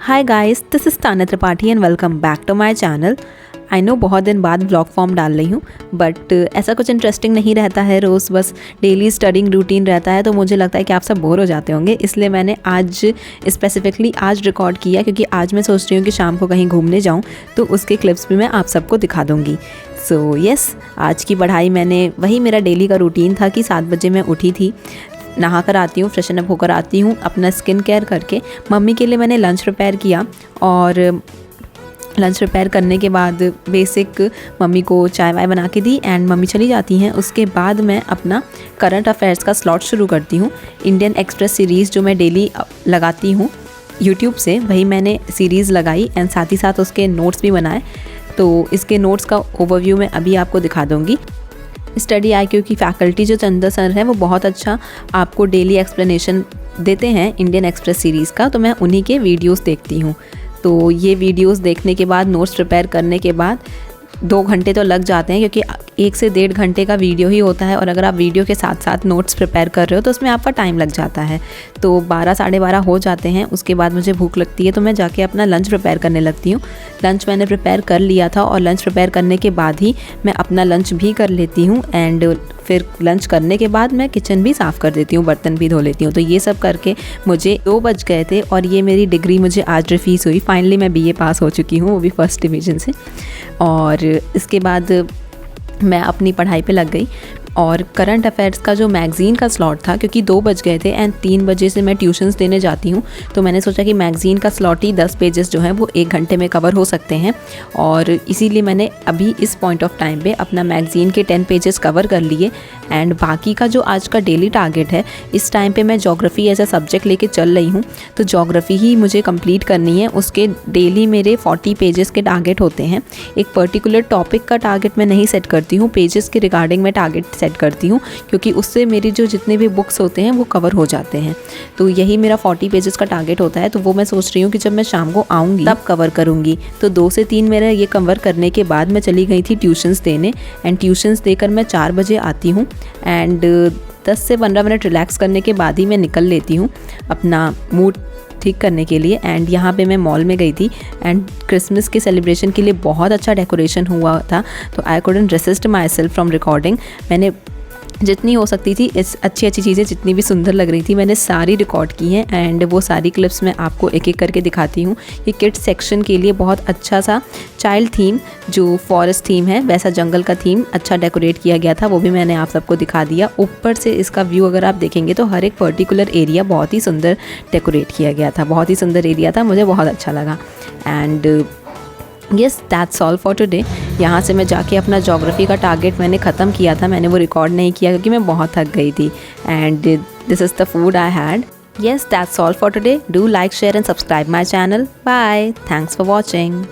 Hi guys, this is Tanya Tripathi and welcome back to my channel. I know बहुत दिन बाद vlog form डाल रही हूँ, बट ऐसा कुछ इंटरेस्टिंग नहीं रहता है। रोज़ बस डेली स्टडिंग रूटीन रहता है, तो मुझे लगता है कि आप सब बोर हो जाते होंगे। इसलिए मैंने आज स्पेसिफिकली आज रिकॉर्ड किया, क्योंकि आज मैं सोच रही हूँ कि शाम को कहीं घूमने जाऊँ, तो उसके क्लिप्स भी मैं आप सबको दिखा दूँगी। सो यस, आज की पढ़ाई वही मेरा डेली का रूटीन था कि 7 बजे मैं उठी थी, नहा कर आती हूँ, फ्रेशन अप होकर आती हूँ, अपना स्किन केयर करके मम्मी के लिए मैंने लंच प्रिपेयर किया। और लंच प्रिपेयर करने के बाद बेसिक मम्मी को चाय वाय बना के दी एंड मम्मी चली जाती हैं। उसके बाद मैं अपना करंट अफेयर्स का स्लॉट शुरू करती हूँ। इंडियन एक्सप्रेस सीरीज़ जो मैं डेली लगाती हूँ यूट्यूब से, वही मैंने सीरीज़ लगाई एंड साथ ही साथ उसके नोट्स भी बनाए। तो इसके नोट्स का ओवरव्यू मैं अभी आपको दिखा दूँगी। स्टडी IQ की फैकल्टी जो चंदा सर हैं, वो बहुत अच्छा आपको डेली एक्सप्लेनेशन देते हैं इंडियन एक्सप्रेस सीरीज़ का, तो मैं उन्हीं के वीडियोस देखती हूँ। तो ये वीडियोस देखने के बाद, नोट्स प्रिपेयर करने के बाद 2 घंटे तो लग जाते हैं, क्योंकि 1 से 1.5 घंटे का वीडियो ही होता है। और अगर आप वीडियो के साथ साथ नोट्स प्रिपेयर कर रहे हो तो उसमें आपका टाइम लग जाता है। तो 12 साढ़े 12 हो जाते हैं। उसके बाद मुझे भूख लगती है, तो मैं जाके अपना लंच प्रिपेयर करने लगती हूँ। लंच मैंने प्रिपेयर कर लिया था और लंच प्रिपेयर करने के बाद ही मैं अपना लंच भी कर लेती हूँ। एंड फिर लंच करने के बाद मैं किचन भी साफ़ कर देती हूँ, बर्तन भी धो लेती हूँ। तो ये सब करके मुझे 2 बज गए थे और ये मेरी डिग्री मुझे आज रिफीस हुई। फाइनली मैं BA पास हो चुकी हूँ, वो भी फर्स्ट डिवीज़न से। और इसके बाद मैं अपनी पढ़ाई पे लग गई। और करंट अफेयर्स का जो मैगज़ीन का स्लॉट था, क्योंकि 2 बज गए थे एंड 3 बजे से मैं ट्यूशन्स देने जाती हूँ, तो मैंने सोचा कि मैगज़ीन का स्लॉट ही 10 पेजेस जो हैं वो 1 घंटे में कवर हो सकते हैं। और इसीलिए मैंने अभी इस पॉइंट ऑफ टाइम पे अपना मैगज़ीन के 10 पेजेस कवर कर लिए। एंड बाकी का जो आज का डेली टारगेट है, इस टाइम पे मैं ज्योग्राफी एज अ सब्जेक्ट लेके चल रही हूँ, तो ज्योग्राफी ही मुझे कंप्लीट करनी है। उसके डेली मेरे 40 पेजेस के टारगेट होते हैं। एक पर्टिकुलर टॉपिक का टारगेट मैं नहीं सेट करती हूँ, पेजेस के रिगार्डिंग मैं टारगेट सेट करती हूँ, क्योंकि उससे मेरी जो जितने भी बुक्स होते हैं वो कवर हो जाते हैं। तो यही मेरा 40 पेजेस का टारगेट होता है। तो वो मैं सोच रही हूँ कि जब मैं शाम को आऊँगी तब कवर करूँगी। तो 2 से 3 मेरा ये कवर करने के बाद मैं चली गई थी ट्यूशन्स देने। एंड ट्यूशन्स देकर मैं 4 बजे आती हूँ एंड 10 से 15 मिनट रिलैक्स करने के बाद ही मैं निकल लेती हूँ अपना मूड ठीक करने के लिए। एंड यहाँ पे मैं मॉल में गई थी एंड क्रिसमस के सेलिब्रेशन के लिए बहुत अच्छा डेकोरेशन हुआ था, तो I couldn't resist myself from recording. मैंने जितनी हो सकती थी इस अच्छी चीज़ें, जितनी भी सुंदर लग रही थी, मैंने सारी रिकॉर्ड की हैं। एंड वो सारी क्लिप्स मैं आपको एक एक करके दिखाती हूँ। ये किड्स सेक्शन के लिए बहुत अच्छा सा चाइल्ड थीम, जो फॉरेस्ट थीम है, वैसा जंगल का थीम अच्छा डेकोरेट किया गया था, वो भी मैंने आप सबको दिखा दिया। ऊपर से इसका व्यू अगर आप देखेंगे तो हर एक पर्टिकुलर एरिया बहुत ही सुंदर डेकोरेट किया गया था, बहुत ही सुंदर एरिया था, मुझे बहुत अच्छा लगा। And yes, that's all for today. यहाँ से मैं जाके अपना ज्योग्राफी का टारगेट मैंने ख़त्म किया था। मैंने वो रिकॉर्ड नहीं किया क्योंकि मैं बहुत थक गई थी। And this is the food I had. Yes, that's all for today. Do like, share and subscribe my channel. Bye, thanks for watching.